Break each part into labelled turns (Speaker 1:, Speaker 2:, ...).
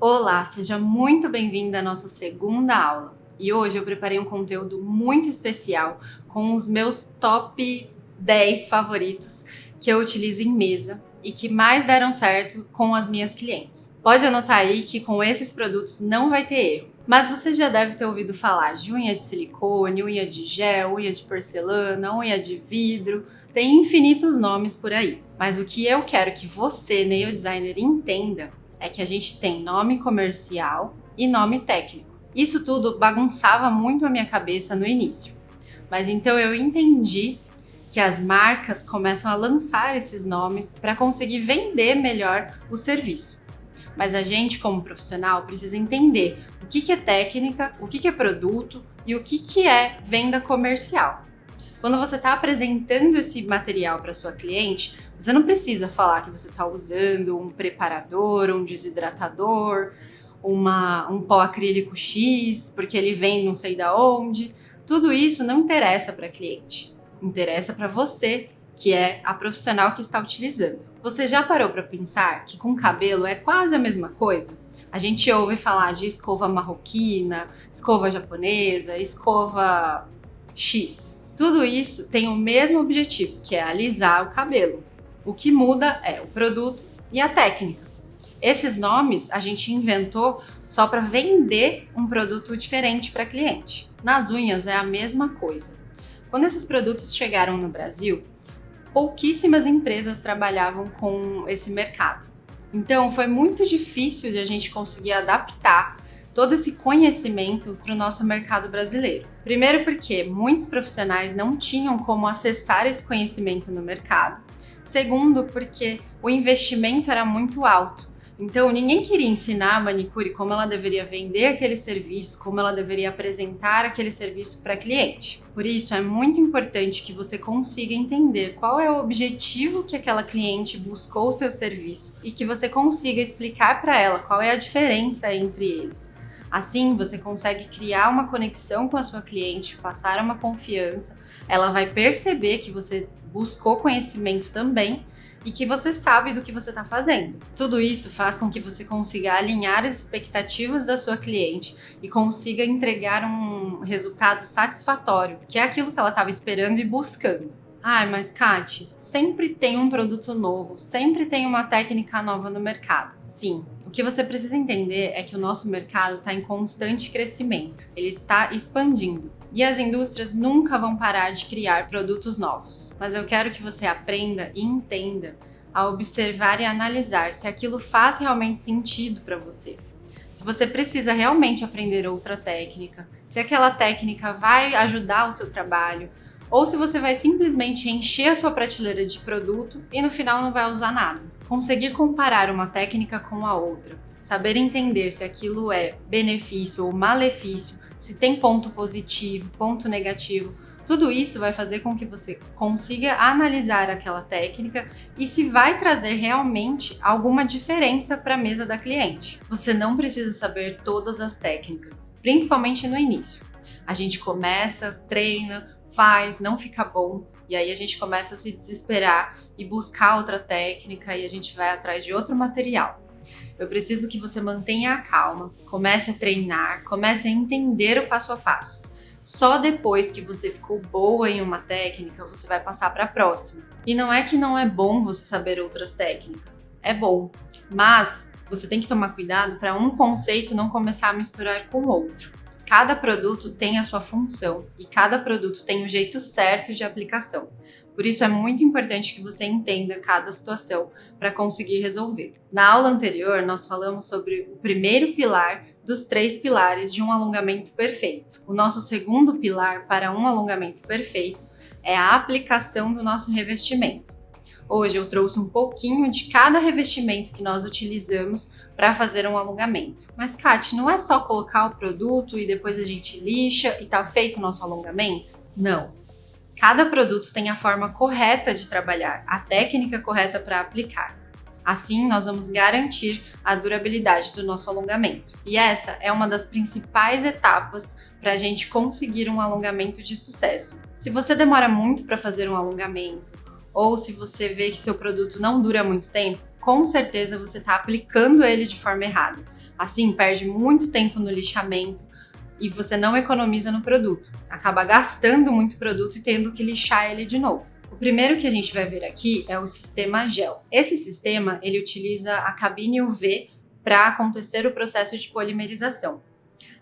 Speaker 1: Olá, seja muito bem-vinda à nossa segunda aula. E hoje eu preparei um conteúdo muito especial com os meus top 10 favoritos que eu utilizo em mesa e que mais deram certo com as minhas clientes. Pode anotar aí que com esses produtos não vai ter erro. Mas você já deve ter ouvido falar de unha de silicone, unha de gel, unha de porcelana, unha de vidro, tem infinitos nomes por aí. Mas o que eu quero que você, nail designer, entenda é que a gente tem nome comercial e nome técnico. Isso tudo bagunçava muito a minha cabeça no início. Mas então eu entendi que as marcas começam a lançar esses nomes para conseguir vender melhor o serviço. Mas a gente, como profissional, precisa entender o que é técnica, o que é produto e o que é venda comercial. Quando você está apresentando esse material para sua cliente, você não precisa falar que você está usando um preparador, um desidratador, um pó acrílico X, porque ele vem não sei da onde. Tudo isso não interessa para a cliente. Interessa para você, que é a profissional que está utilizando. Você já parou para pensar que com cabelo é quase a mesma coisa? A gente ouve falar de escova marroquina, escova japonesa, escova X. Tudo isso tem o mesmo objetivo, que é alisar o cabelo. O que muda é o produto e a técnica. Esses nomes a gente inventou só para vender um produto diferente para cliente. Nas unhas é a mesma coisa. Quando esses produtos chegaram no Brasil, pouquíssimas empresas trabalhavam com esse mercado. Então foi muito difícil de a gente conseguir adaptar todo esse conhecimento para o nosso mercado brasileiro. Primeiro porque muitos profissionais não tinham como acessar esse conhecimento no mercado. Segundo porque o investimento era muito alto. Então ninguém queria ensinar a manicure como ela deveria vender aquele serviço, como ela deveria apresentar aquele serviço para cliente. Por isso é muito importante que você consiga entender qual é o objetivo que aquela cliente buscou o seu serviço e que você consiga explicar para ela qual é a diferença entre eles. Assim, você consegue criar uma conexão com a sua cliente, passar uma confiança, ela vai perceber que você buscou conhecimento também e que você sabe do que você está fazendo. Tudo isso faz com que você consiga alinhar as expectativas da sua cliente e consiga entregar um resultado satisfatório, que é aquilo que ela estava esperando e buscando. Ai, mas Kati, sempre tem um produto novo, sempre tem uma técnica nova no mercado. Sim, o que você precisa entender é que o nosso mercado está em constante crescimento, ele está expandindo. E as indústrias nunca vão parar de criar produtos novos. Mas eu quero que você aprenda e entenda a observar e analisar se aquilo faz realmente sentido para você. Se você precisa realmente aprender outra técnica, se aquela técnica vai ajudar o seu trabalho, ou se você vai simplesmente encher a sua prateleira de produto e no final não vai usar nada. Conseguir comparar uma técnica com a outra, saber entender se aquilo é benefício ou malefício, se tem ponto positivo, ponto negativo, tudo isso vai fazer com que você consiga analisar aquela técnica e se vai trazer realmente alguma diferença para a mesa da cliente. Você não precisa saber todas as técnicas, principalmente no início. A gente começa, treina, faz, não fica bom, e aí a gente começa a se desesperar e buscar outra técnica e a gente vai atrás de outro material. Eu preciso que você mantenha a calma, comece a treinar, comece a entender o passo a passo. Só depois que você ficou boa em uma técnica, você vai passar para a próxima. E não é que não é bom você saber outras técnicas, é bom, mas você tem que tomar cuidado para um conceito não começar a misturar com o outro. Cada produto tem a sua função e cada produto tem o jeito certo de aplicação. Por isso é muito importante que você entenda cada situação para conseguir resolver. Na aula anterior, nós falamos sobre o primeiro pilar dos 3 pilares de um alongamento perfeito. O nosso segundo pilar para um alongamento perfeito é a aplicação do nosso revestimento. Hoje eu trouxe um pouquinho de cada revestimento que nós utilizamos para fazer um alongamento. Mas, Kati, não é só colocar o produto e depois a gente lixa e tá feito o nosso alongamento? Não. Cada produto tem a forma correta de trabalhar, a técnica correta para aplicar. Assim, nós vamos garantir a durabilidade do nosso alongamento. E essa é uma das principais etapas para a gente conseguir um alongamento de sucesso. Se você demora muito para fazer um alongamento, ou se você vê que seu produto não dura muito tempo, com certeza você está aplicando ele de forma errada. Assim, perde muito tempo no lixamento e você não economiza no produto. Acaba gastando muito produto e tendo que lixar ele de novo. O primeiro que a gente vai ver aqui é o sistema gel. Esse sistema, ele utiliza a cabine UV para acontecer o processo de polimerização.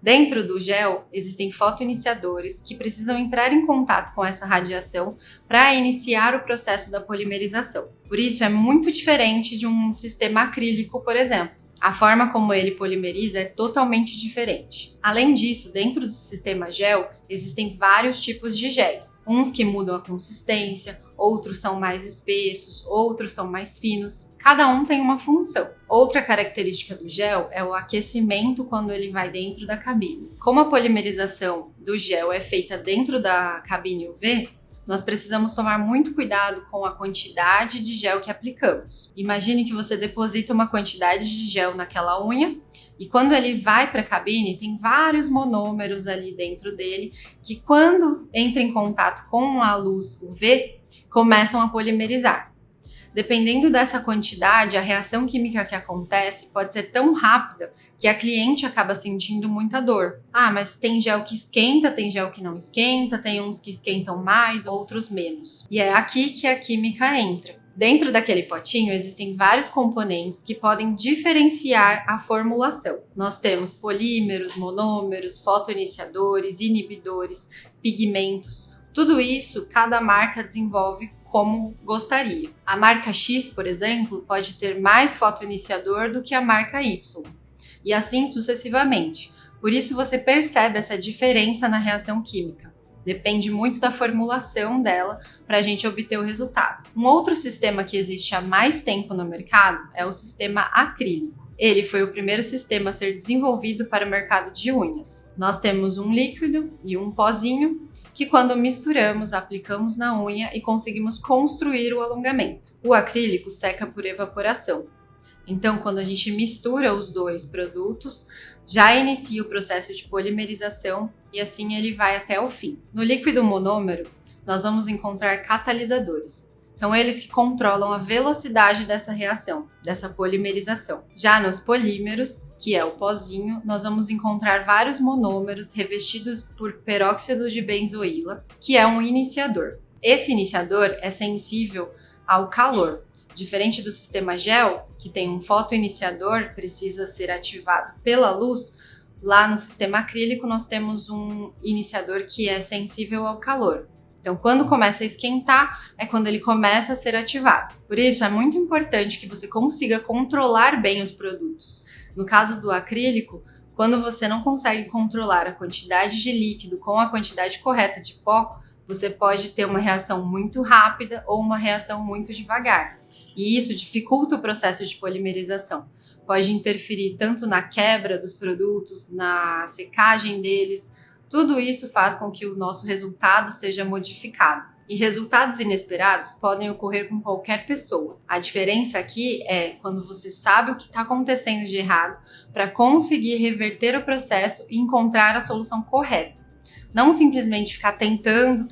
Speaker 1: Dentro do gel, existem fotoiniciadores que precisam entrar em contato com essa radiação para iniciar o processo da polimerização. Por isso, é muito diferente de um sistema acrílico, por exemplo. A forma como ele polimeriza é totalmente diferente. Além disso, dentro do sistema gel, existem vários tipos de géis. Uns que mudam a consistência, outros são mais espessos, outros são mais finos. Cada um tem uma função. Outra característica do gel é o aquecimento quando ele vai dentro da cabine. Como a polimerização do gel é feita dentro da cabine UV, nós precisamos tomar muito cuidado com a quantidade de gel que aplicamos. Imagine que você deposita uma quantidade de gel naquela unha e quando ele vai para a cabine, tem vários monômeros ali dentro dele que quando entra em contato com a luz UV, começam a polimerizar. Dependendo dessa quantidade, a reação química que acontece pode ser tão rápida que a cliente acaba sentindo muita dor. Ah, mas tem gel que esquenta, tem gel que não esquenta, tem uns que esquentam mais, outros menos. E é aqui que a química entra. Dentro daquele potinho existem vários componentes que podem diferenciar a formulação. Nós temos polímeros, monômeros, fotoiniciadores, inibidores, pigmentos. Tudo isso cada marca desenvolve como gostaria. A marca X, por exemplo, pode ter mais fotoiniciador do que a marca Y, e assim sucessivamente. Por isso você percebe essa diferença na reação química. Depende muito da formulação dela para a gente obter o resultado. Um outro sistema que existe há mais tempo no mercado é o sistema acrílico. Ele foi o primeiro sistema a ser desenvolvido para o mercado de unhas. Nós temos um líquido e um pozinho que quando misturamos, aplicamos na unha e conseguimos construir o alongamento. O acrílico seca por evaporação. Então, quando a gente mistura os dois produtos, já inicia o processo de polimerização e assim ele vai até o fim. No líquido monômero, nós vamos encontrar catalisadores. São eles que controlam a velocidade dessa reação, dessa polimerização. Já nos polímeros, que é o pozinho, nós vamos encontrar vários monômeros revestidos por peróxido de benzoíla, que é um iniciador. Esse iniciador é sensível ao calor. Diferente do sistema gel, que tem um fotoiniciador, precisa ser ativado pela luz, lá no sistema acrílico nós temos um iniciador que é sensível ao calor. Então, quando começa a esquentar, é quando ele começa a ser ativado. Por isso, é muito importante que você consiga controlar bem os produtos. No caso do acrílico, quando você não consegue controlar a quantidade de líquido com a quantidade correta de pó, você pode ter uma reação muito rápida ou uma reação muito devagar. E isso dificulta o processo de polimerização. Pode interferir tanto na quebra dos produtos, na secagem deles. Tudo isso faz com que o nosso resultado seja modificado. E resultados inesperados podem ocorrer com qualquer pessoa. A diferença aqui é quando você sabe o que está acontecendo de errado para conseguir reverter o processo e encontrar a solução correta. Não simplesmente ficar tentando.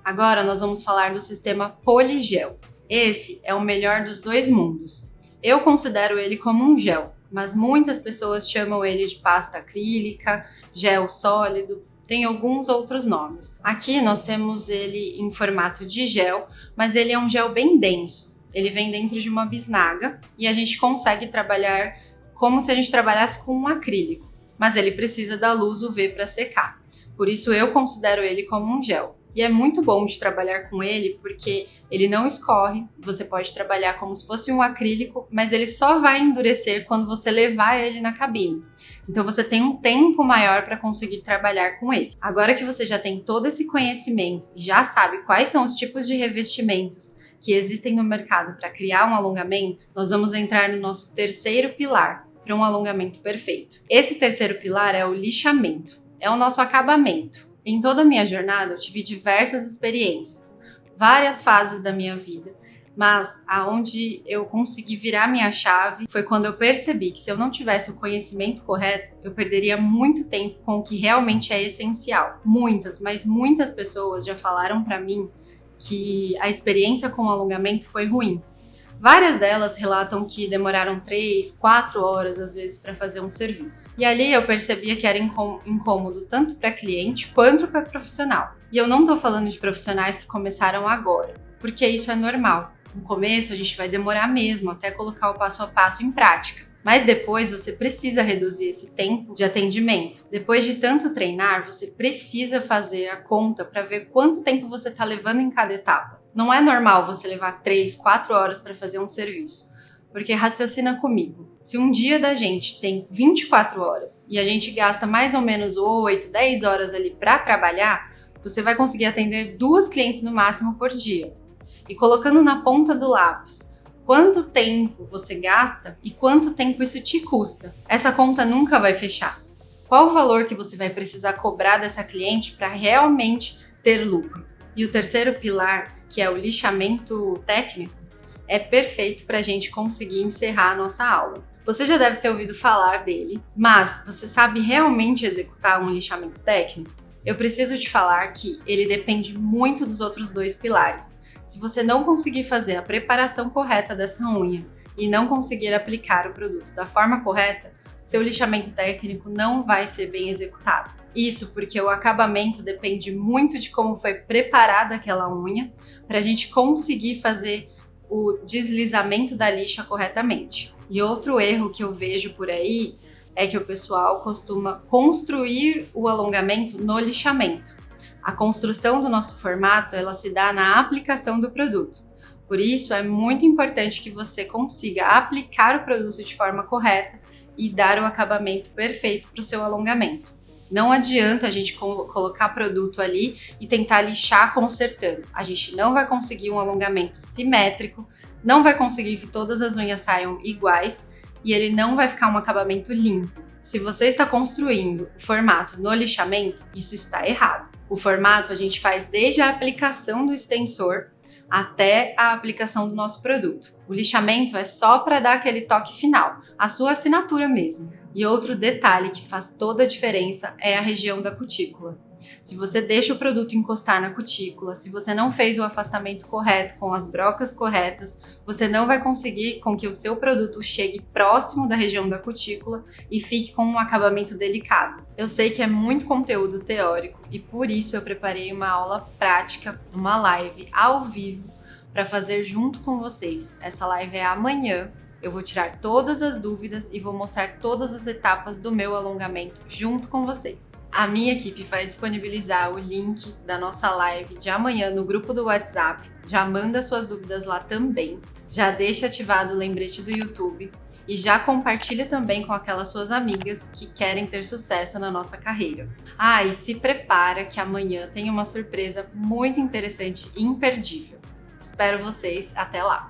Speaker 1: Agora nós vamos falar do sistema poligel. Esse é o melhor dos dois mundos. Eu considero ele como um gel, mas muitas pessoas chamam ele de pasta acrílica, gel sólido, tem alguns outros nomes. Aqui nós temos ele em formato de gel, mas ele é um gel bem denso. Ele vem dentro de uma bisnaga e a gente consegue trabalhar como se a gente trabalhasse com um acrílico, mas ele precisa da luz UV para secar. Por isso eu considero ele como um gel. E é muito bom de trabalhar com ele porque ele não escorre, você pode trabalhar como se fosse um acrílico, mas ele só vai endurecer quando você levar ele na cabine. Então você tem um tempo maior para conseguir trabalhar com ele. Agora que você já tem todo esse conhecimento e já sabe quais são os tipos de revestimentos que existem no mercado para criar um alongamento, nós vamos entrar no nosso terceiro pilar para um alongamento perfeito. Esse terceiro pilar é o lixamento, é o nosso acabamento. Em toda a minha jornada, eu tive diversas experiências, várias fases da minha vida, mas aonde eu consegui virar minha chave foi quando eu percebi que se eu não tivesse o conhecimento correto, eu perderia muito tempo com o que realmente é essencial. Muitas, mas muitas pessoas já falaram para mim que a experiência com o alongamento foi ruim, Várias delas relatam que demoraram 3, 4 horas às vezes para fazer um serviço. E ali eu percebia que era incômodo tanto para cliente quanto para profissional. E eu não estou falando de profissionais que começaram agora, porque isso é normal. No começo a gente vai demorar mesmo até colocar o passo a passo em prática. Mas depois você precisa reduzir esse tempo de atendimento. Depois de tanto treinar, você precisa fazer a conta para ver quanto tempo você está levando em cada etapa. Não é normal você levar 3, 4 horas para fazer um serviço, porque raciocina comigo. Se um dia da gente tem 24 horas e a gente gasta mais ou menos 8, 10 horas ali para trabalhar, você vai conseguir atender 2 clientes no máximo por dia. E colocando na ponta do lápis quanto tempo você gasta e quanto tempo isso te custa, essa conta nunca vai fechar. Qual o valor que você vai precisar cobrar dessa cliente para realmente ter lucro? E o terceiro pilar, que é o lixamento técnico, é perfeito para a gente conseguir encerrar a nossa aula. Você já deve ter ouvido falar dele, mas você sabe realmente executar um lixamento técnico? Eu preciso te falar que ele depende muito dos outros 2 pilares. Se você não conseguir fazer a preparação correta dessa unha e não conseguir aplicar o produto da forma correta, seu lixamento técnico não vai ser bem executado. Isso porque o acabamento depende muito de como foi preparada aquela unha para a gente conseguir fazer o deslizamento da lixa corretamente. E outro erro que eu vejo por aí é que o pessoal costuma construir o alongamento no lixamento. A construção do nosso formato, ela se dá na aplicação do produto. Por isso, é muito importante que você consiga aplicar o produto de forma correta e dar o acabamento perfeito para o seu alongamento. Não adianta a gente colocar produto ali e tentar lixar consertando. A gente não vai conseguir um alongamento simétrico, não vai conseguir que todas as unhas saiam iguais e ele não vai ficar um acabamento limpo. Se você está construindo o formato no lixamento, isso está errado. O formato a gente faz desde a aplicação do extensor até a aplicação do nosso produto. O lixamento é só para dar aquele toque final, a sua assinatura mesmo. E outro detalhe que faz toda a diferença é a região da cutícula. Se você deixa o produto encostar na cutícula, se você não fez o afastamento correto com as brocas corretas, você não vai conseguir com que o seu produto chegue próximo da região da cutícula e fique com um acabamento delicado. Eu sei que é muito conteúdo teórico e por isso eu preparei uma aula prática, uma live ao vivo para fazer junto com vocês. Essa live é amanhã. Eu vou tirar todas as dúvidas e vou mostrar todas as etapas do meu alongamento junto com vocês. A minha equipe vai disponibilizar o link da nossa live de amanhã no grupo do WhatsApp. Já manda suas dúvidas lá também. Já deixa ativado o lembrete do YouTube e já compartilha também com aquelas suas amigas que querem ter sucesso na nossa carreira. E se prepara que amanhã tem uma surpresa muito interessante e imperdível. Espero vocês até lá!